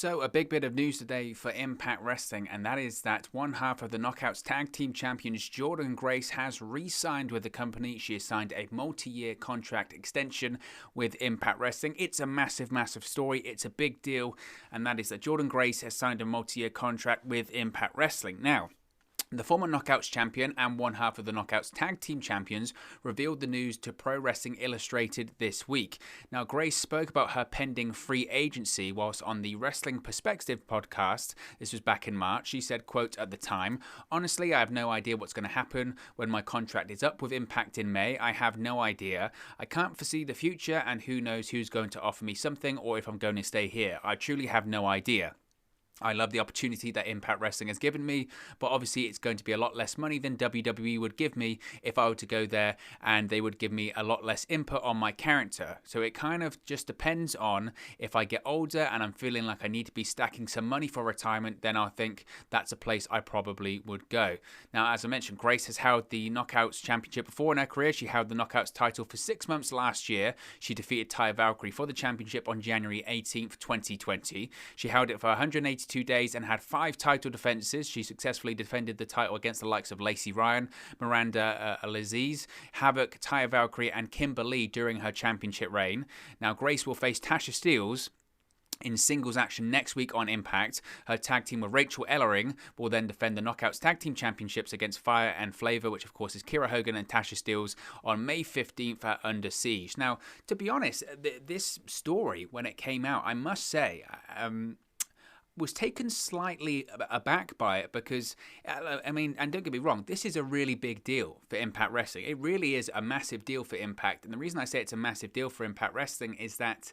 So, a big bit of news today for Impact Wrestling, and that is that one half of the Knockouts Tag Team Champions, Jordynne Grace, has re-signed with the company. She has signed a multi-year contract extension with Impact Wrestling. It's a massive, massive story. It's a big deal, and that is that Jordynne Grace has signed a multi-year contract with Impact Wrestling. Now, the former Knockouts champion and one half of the Knockouts Tag Team Champions revealed the news to Pro Wrestling Illustrated this week. Now, Grace spoke about her pending free agency whilst on the Wrestling Perspective podcast. This was back in March. She said, quote, at the time, "Honestly, I have no idea what's going to happen when my contract is up with Impact in May. I have no idea. I can't foresee the future, and who knows who's going to offer me something or if I'm going to stay here. I truly have no idea. I love the opportunity that Impact Wrestling has given me, but obviously it's going to be a lot less money than WWE would give me if I were to go there, and they would give me a lot less input on my character. So it kind of just depends on if I get older and I'm feeling like I need to be stacking some money for retirement, then I think that's a place I probably would go." Now, as I mentioned, Grace has held the Knockouts Championship before in her career. She held the Knockouts title for 6 months last year. She defeated Taya Valkyrie for the championship on January 18th, 2020. She held it for 182 days and had 5 title defenses. She successfully defended the title against the likes of Lacey Ryan, Miranda Alaziz, Havoc, Taya Valkyrie, and Kimber Lee during her championship reign. Now, Grace will face Tasha Steelz in singles action next week on Impact. Her tag team with Rachel Ellering will then defend the Knockouts Tag Team Championships against Fire and Flavor, which of course is Kira Hogan and Tasha Steelz, on May 15th at Under Siege. Now, to be honest, this story, when it came out, I must say, was taken slightly aback by it because, I mean, and don't get me wrong, this is a really big deal for Impact Wrestling. It really is a massive deal for Impact. And the reason I say it's a massive deal for Impact Wrestling is that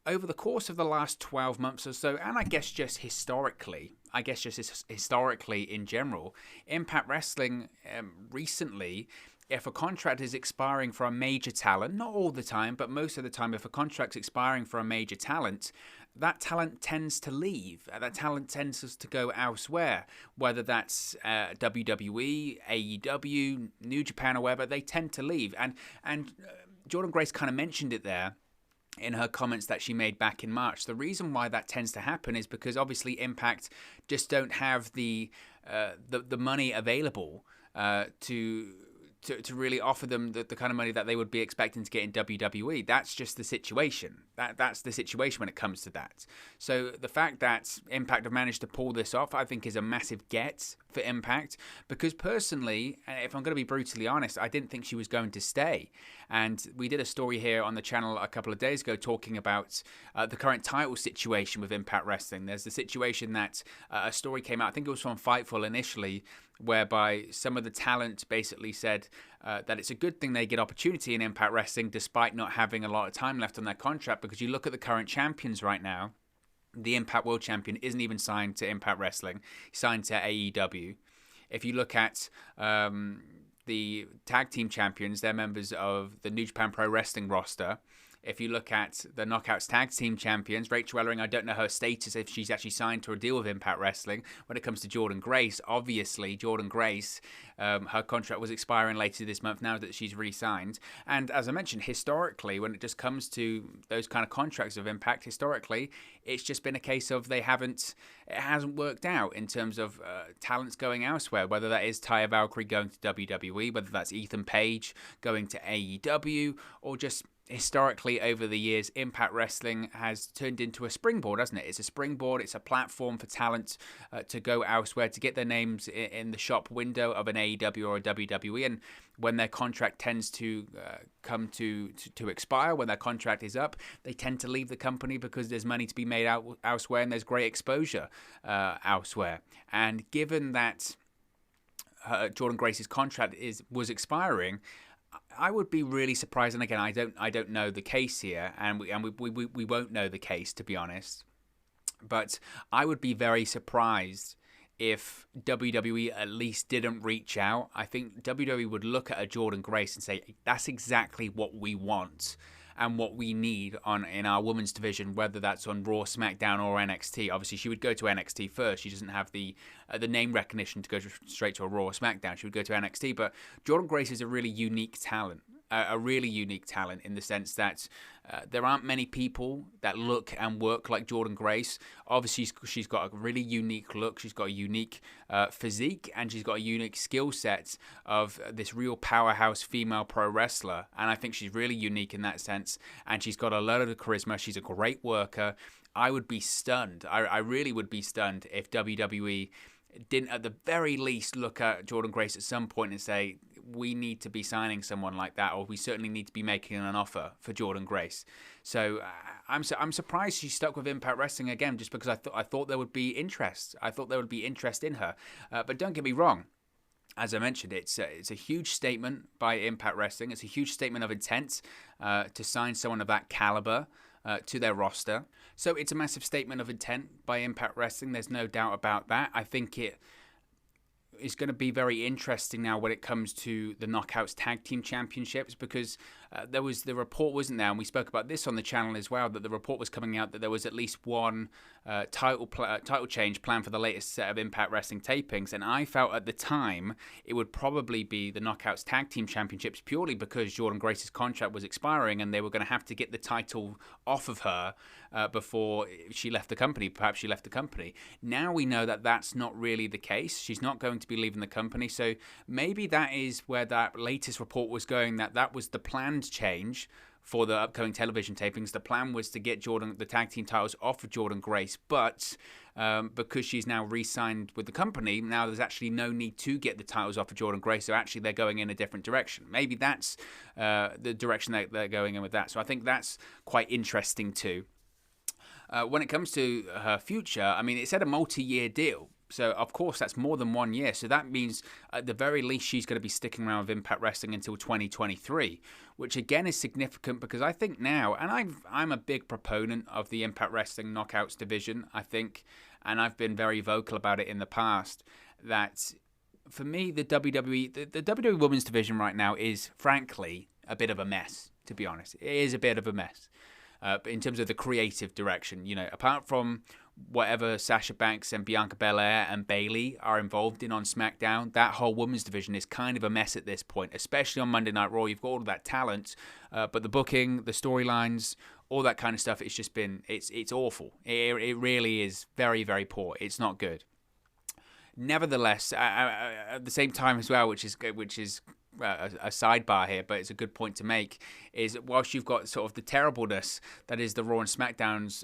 over the course of the last 12 months or so, and I guess just historically in general, Impact Wrestling recently, if a contract is expiring for a major talent, not all the time, but most of the time, if a contract's expiring for a major talent, that talent tends to leave. That talent tends to go elsewhere, whether that's WWE, AEW, New Japan, or wherever. They tend to leave. And Jordynne Grace kind of mentioned it there in her comments that she made back in March. The reason why that tends to happen is because obviously Impact just don't have the money available to really offer them the kind of money that they would be expecting to get in WWE. That's just the situation. That's the situation when it comes to that. So the fact that Impact have managed to pull this off, I think, is a massive get for Impact, because personally, if I'm going to be brutally honest, I didn't think she was going to stay. And we did a story here on the channel a couple of days ago talking about the current title situation with Impact Wrestling. There's the situation that a story came out, I think it was from Fightful initially, whereby some of the talent basically said that it's a good thing they get opportunity in Impact Wrestling despite not having a lot of time left on their contract, because you look at the current champions right now, the Impact World Champion isn't even signed to Impact Wrestling. He's signed to AEW. If you look at the Tag Team Champions, they're members of the New Japan Pro Wrestling roster. If you look at the Knockouts Tag Team Champions, Rachel Ellering, I don't know her status, if she's actually signed to a deal with Impact Wrestling. When it comes to Jordynne Grace, obviously, Jordynne Grace, her contract was expiring later this month now that she's re-signed. And as I mentioned, historically, when it just comes to those kind of contracts of Impact, historically, it's just been a case of it hasn't worked out in terms of talents going elsewhere, whether that is Taya Valkyrie going to WWE, whether that's Ethan Page going to AEW, or just historically over the years, Impact Wrestling has turned into a springboard, hasn't it? It's a springboard, it's a platform for talent to go elsewhere, to get their names in the shop window of an AEW or a WWE. And when their contract tends to come to expire, when their contract is up, they tend to leave the company because there's money to be made out elsewhere and there's great exposure elsewhere. And given that Jordynne Grace's contract was expiring, I would be really surprised, and again, I don't know the case here, and we won't know the case, to be honest. But I would be very surprised if WWE at least didn't reach out. I think WWE would look at a Jordynne Grace and say, that's exactly what we want and what we need in our women's division, whether that's on Raw, SmackDown, or NXT. Obviously, she would go to NXT first. She doesn't have the name recognition to go straight to a Raw or SmackDown. She would go to NXT. But Jordynne Grace is a really unique talent. a really unique talent in the sense that there aren't many people that look and work like Jordynne Grace. Obviously, she's got a really unique look. She's got a unique physique, and she's got a unique skill set of this real powerhouse female pro wrestler. And I think she's really unique in that sense. And she's got a lot of charisma. She's a great worker. I would be stunned. I really would be stunned if WWE didn't at the very least look at Jordynne Grace at some point and say, we need to be signing someone like that, or we certainly need to be making an offer for Jordynne Grace. So I'm surprised she stuck with Impact Wrestling again, just because I thought there would be interest. I thought there would be interest in her. But don't get me wrong. As I mentioned, it's a huge statement by Impact Wrestling. It's a huge statement of intent to sign someone of that caliber to their roster. So it's a massive statement of intent by Impact Wrestling. There's no doubt about that. I think it is going to be very interesting now when it comes to the Knockouts Tag Team Championships, because there was the report, wasn't there, and we spoke about this on the channel as well, that the report was coming out that there was at least one title change planned for the latest set of Impact Wrestling tapings, and I felt at the time it would probably be the Knockouts Tag Team Championships, purely because Jordynne Grace's contract was expiring and they were going to have to get the title off of her before she left the company. Perhaps she left the company. Now we know that that's not really the case. She's not going to be leaving the company, so maybe that is where that latest report was going, that was the planned change for the upcoming television tapings. The plan was to get the tag team titles off of Jordynne Grace, but because she's now re-signed with the company, now there's actually no need to get the titles off of Jordynne Grace, so actually they're going in a different direction. Maybe that's the direction that they're going in with that. So I think that's quite interesting too. When it comes to her future, I mean, it said a multi-year deal. So, of course, that's more than 1 year. So that means, at the very least, she's going to be sticking around with Impact Wrestling until 2023, which, again, is significant because I think now, and I'm a big proponent of the Impact Wrestling Knockouts division, I think, and I've been very vocal about it in the past, that for me, the WWE Women's division right now is, frankly, a bit of a mess, to be honest. It is a bit of a mess. In terms of the creative direction, apart from whatever Sasha Banks and Bianca Belair and Bayley are involved in on SmackDown, that whole women's division is kind of a mess at this point, especially on Monday Night Raw. You've got all of that talent, but the booking, the storylines, all that kind of stuff, it's just been, it's awful. It really is very, very poor. It's not good. Nevertheless, at the same time as well, which is a sidebar here, but it's a good point to make, is whilst you've got sort of the terribleness that is the Raw and SmackDown's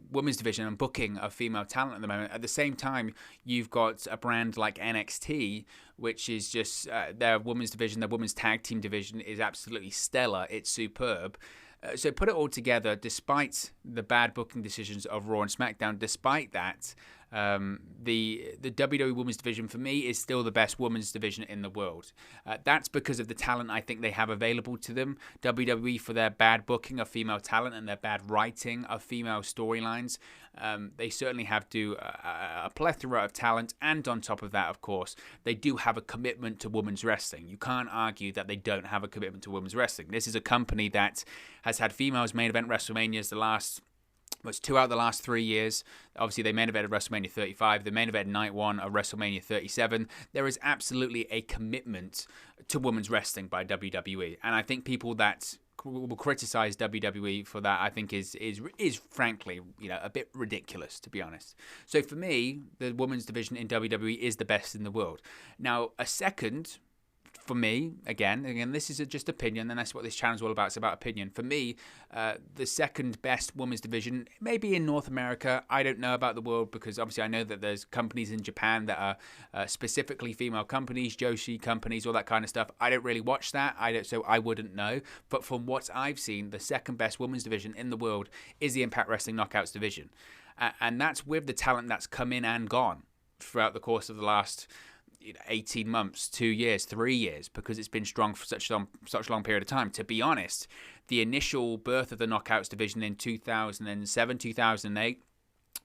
women's division and booking of female talent at the moment, at the same time you've got a brand like NXT, which is just their women's division, their women's tag team division is absolutely stellar. It's superb. So put it all together, despite the bad booking decisions of Raw and SmackDown, despite that, the WWE Women's Division for me is still the best women's division in the world. That's because of the talent I think they have available to them. WWE, for their bad booking of female talent and their bad writing of female storylines, they certainly have a plethora of talent, and on top of that, of course, they do have a commitment to women's wrestling. You can't argue that they don't have a commitment to women's wrestling. This is a company that has had females main event WrestleManias was 2 out of the last 3 years. Obviously, they main evented WrestleMania 35. The main event night 1 of WrestleMania 37. There is absolutely a commitment to women's wrestling by WWE. And I think people that will criticize WWE for that, I think is frankly, a bit ridiculous, to be honest. So for me, the women's division in WWE is the best in the world. Now, a second, for me, again, this is just opinion, and that's what this channel is all about. It's about opinion. For me, the second best women's division, maybe in North America. I don't know about the world, because obviously I know that there's companies in Japan that are specifically female companies, Joshi companies, all that kind of stuff. I don't really watch that, so I wouldn't know. But from what I've seen, the second best women's division in the world is the Impact Wrestling Knockouts division. And that's with the talent that's come in and gone throughout the course of the last 18 months, 2 years, 3 years, because it's been strong for such a long period of time. To be honest, the initial birth of the Knockouts division in 2007, 2008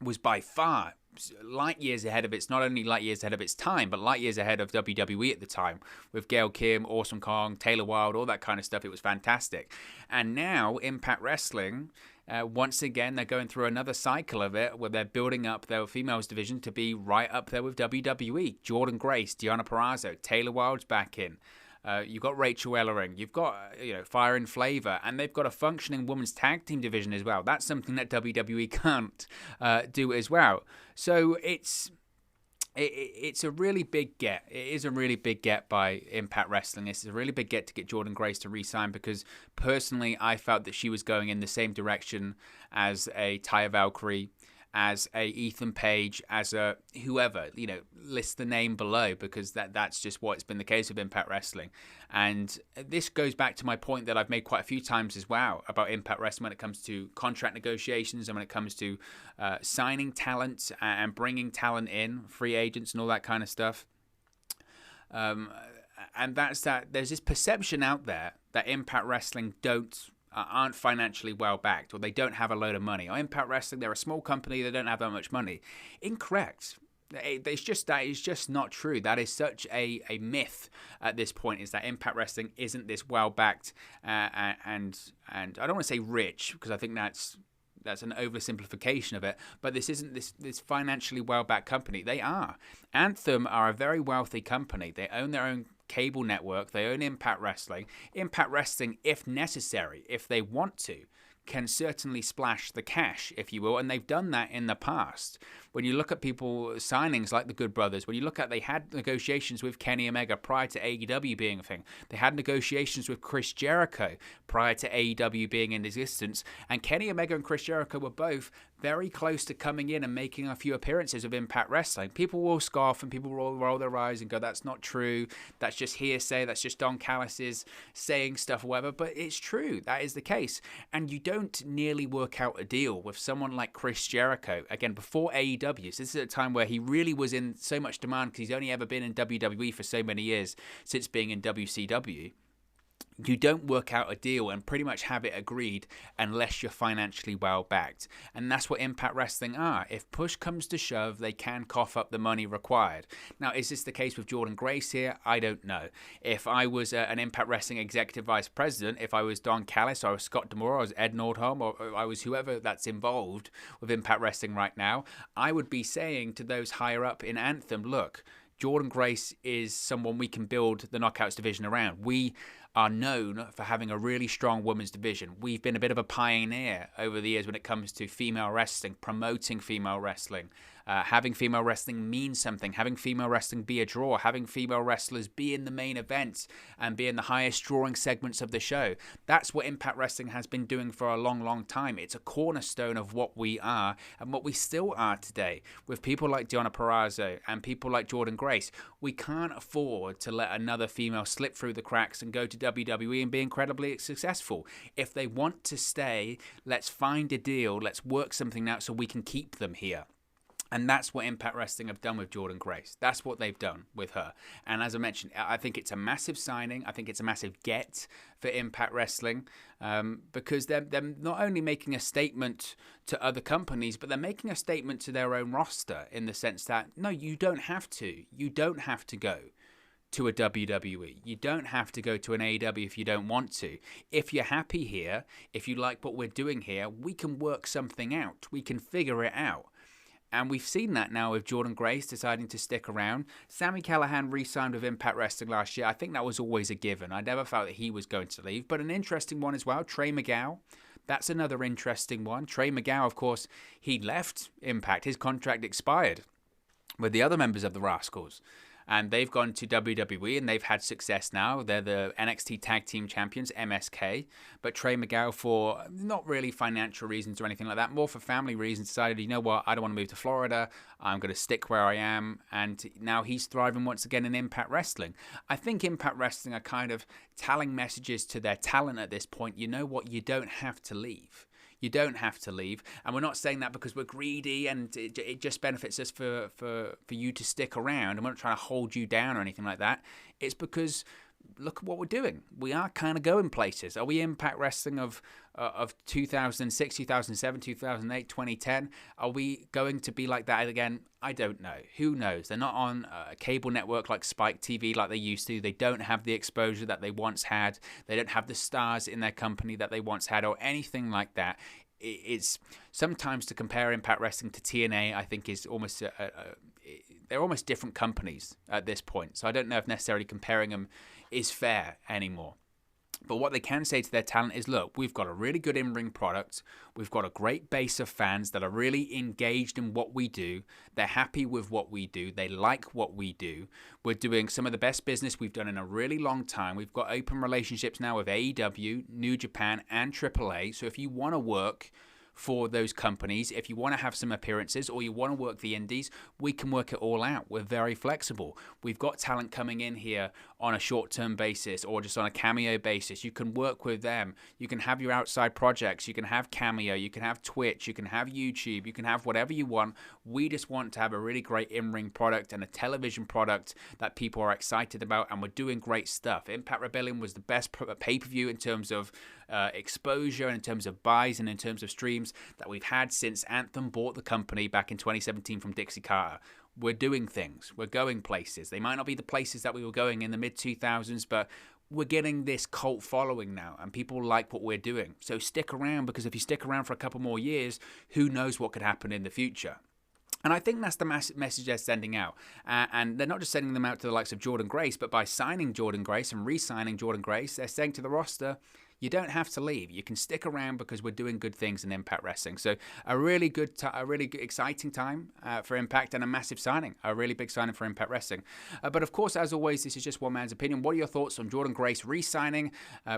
was by far light years ahead of not only light years ahead of its time, but light years ahead of WWE at the time, with Gail Kim, Awesome Kong, Taylor Wilde, all that kind of stuff. It was fantastic. And now Impact Wrestling, once again, they're going through another cycle of it, where they're building up their females division to be right up there with WWE. Jordynne Grace, Deonna Purrazzo, Taylor Wilde's back in. You've got Rachel Ellering. You've got Fire and Flavor, and they've got a functioning women's tag team division as well. That's something that WWE can't do as well. So it's a really big get. It is a really big get by Impact Wrestling. It's a really big get to get Jordynne Grace to re-sign, because personally I felt that she was going in the same direction as a Taya Valkyrie, as a Ethan Page, as a whoever, list the name below, because that's just what's been the case with Impact Wrestling. And this goes back to my point that I've made quite a few times as well about Impact Wrestling when it comes to contract negotiations and when it comes to signing talent and bringing talent in, free agents and all that kind of stuff. And that's that there's this perception out there that Impact Wrestling aren't financially well backed, or they don't have a load of money. Or Impact Wrestling, they're a small company, they don't have that much money. Incorrect. That is just not true. That is such a myth at this point, is that Impact Wrestling isn't this well backed and I don't want to say rich, because I think that's an oversimplification of it, but this isn't this financially well-backed company. They are. Anthem are a very wealthy company. They own their own cable network. They own Impact Wrestling. Impact Wrestling, if necessary, if they want to, can certainly splash the cash, if you will, and they've done that in the past. When you look at people signings like the Good Brothers, when you look at, they had negotiations with Kenny Omega prior to AEW being a thing. They had negotiations with Chris Jericho prior to AEW being in existence, and Kenny Omega and Chris Jericho were both very close to coming in and making a few appearances of Impact Wrestling. People will scoff and people will roll their eyes and go, that's not true, that's just hearsay, that's just Don Callis saying stuff or whatever, but it's true, that is the case. And you don't nearly work out a deal with someone like Chris Jericho, again, before AEW. So this is a time where he really was in so much demand, because he's only ever been in WWE for so many years since being in WCW. You don't work out a deal and pretty much have it agreed unless you're financially well backed. And that's what Impact Wrestling are. If push comes to shove, they can cough up the money required. Now, is this the case with Jordynne Grace here? I don't know. If I was an Impact Wrestling executive vice president, if I was Don Callis, or I was Scott D'Amore, or I was Ed Nordholm, or I was whoever that's involved with Impact Wrestling right now, I would be saying to those higher up in Anthem, look, Jordynne Grace is someone we can build the Knockouts division around. We are known for having a really strong women's division. We've been a bit of a pioneer over the years when it comes to female wrestling, promoting female wrestling. Having female wrestling mean something, having female wrestling be a draw, having female wrestlers be in the main event and be in the highest drawing segments of the show. That's what Impact Wrestling has been doing for a long, long time. It's a cornerstone of what we are and what we still are today. With people like Deonna Purrazzo and people like Jordynne Grace, we can't afford to let another female slip through the cracks and go to WWE and be incredibly successful. If they want to stay, let's find a deal, let's work something out so we can keep them here. And that's what Impact Wrestling have done with Jordynne Grace. That's what they've done with her. And as I mentioned, I think it's a massive signing. I think it's a massive get for Impact Wrestling, because they're not only making a statement to other companies, but they're making a statement to their own roster, in the sense that, no, you don't have to. You don't have to go to a WWE. You don't have to go to an AEW if you don't want to. If you're happy here, if you like what we're doing here, we can work something out. We can figure it out. And we've seen that now with Jordynne Grace deciding to stick around. Sami Callihan re-signed with Impact Wrestling last year. I think that was always a given. I never felt that he was going to leave. But an interesting one as well, Trey Miguel. That's another interesting one. Trey Miguel, of course, he left Impact. His contract expired with the other members of the Rascals. And they've gone to WWE and they've had success now. They're the NXT Tag Team Champions, MSK. But Trey Miguel, for not really financial reasons or anything like that, more for family reasons, decided, you know what, I don't want to move to Florida. I'm going to stick where I am. And now he's thriving once again in Impact Wrestling. I think Impact Wrestling are kind of telling messages to their talent at this point. You know what, you don't have to leave. You don't have to leave. And we're not saying that because we're greedy and it just benefits us for you to stick around. And we're not trying to hold you down or anything like that. It's because look at what we're doing. We are kind of going places. Are we Impact Wrestling of 2006, 2007, 2008, 2010? Are we going to be like that again? I don't know. Who knows? They're not on a cable network like Spike TV like they used to. They don't have the exposure that they once had. They don't have the stars in their company that they once had or anything like that. It's sometimes to compare Impact Wrestling to TNA, I think is almost they're almost different companies at this point. So I don't know if necessarily comparing them is fair anymore. But what they can say to their talent is, look, we've got a really good in-ring product. We've got a great base of fans that are really engaged in what we do. They're happy with what we do. They like what we do. We're doing some of the best business we've done in a really long time. We've got open relationships now with AEW, New Japan, and AAA. So if you want to work for those companies, if you want to have some appearances or you want to work the indies, we can work it all out. We're very flexible. We've got talent coming in here on a short-term basis or just on a cameo basis. You can work with them. You can have your outside projects. You can have Cameo. You can have Twitch. You can have YouTube. You can have whatever you want. We just want to have a really great in-ring product and a television product that people are excited about, and we're doing great stuff. Impact Rebellion was the best pay-per-view in terms of exposure and in terms of buys and in terms of streams that we've had since Anthem bought the company back in 2017 from Dixie Carter. We're doing things. We're going places. They might not be the places that we were going in the mid-2000s, but we're getting this cult following now, and people like what we're doing. So stick around, because if you stick around for a couple more years, who knows what could happen in the future. And I think that's the message they're sending out. And they're not just sending them out to the likes of Jordynne Grace, but by signing Jordynne Grace and re-signing Jordynne Grace, they're saying to the roster, you don't have to leave. You can stick around because we're doing good things in Impact Wrestling. So a really good, exciting time for Impact, and a massive signing, a really big signing for Impact Wrestling. But of course, as always, this is just one man's opinion. What are your thoughts on Jordynne Grace re-signing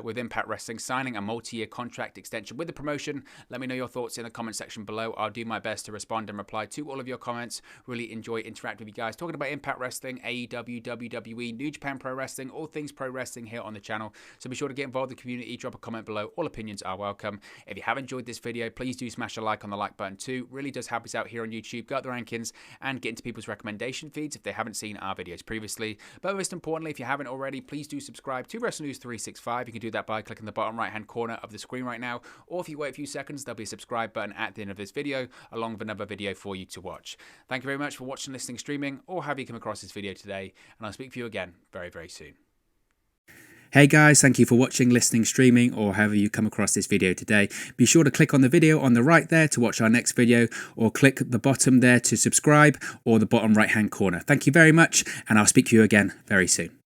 with Impact Wrestling, signing a multi-year contract extension with the promotion? Let me know your thoughts in the comment section below. I'll do my best to respond and reply to all of your comments. Really enjoy interacting with you guys, talking about Impact Wrestling, AEW, WWE, New Japan Pro Wrestling, all things pro wrestling here on the channel. So be sure to get involved in the community, drop a comment below. All opinions are welcome. If you have enjoyed this video, please do smash a like on the like button too. Really does help us out here on YouTube, go up the rankings and get into people's recommendation feeds if they haven't seen our videos previously. But most importantly, if you haven't already, please do subscribe to Wrestle News 365. You can do that by clicking the bottom right hand corner of the screen right now, or if you wait a few seconds, there'll be a subscribe button at the end of this video along with another video for you to watch. Thank you very much for watching, listening, streaming, or have you come across this video today, and I'll speak to you again very, very soon. Hey guys, thank you for watching, listening, streaming, or however you come across this video today. Be sure to click on the video on the right there to watch our next video, or click the bottom there to subscribe, or the bottom right hand corner. Thank you very much, and I'll speak to you again very soon.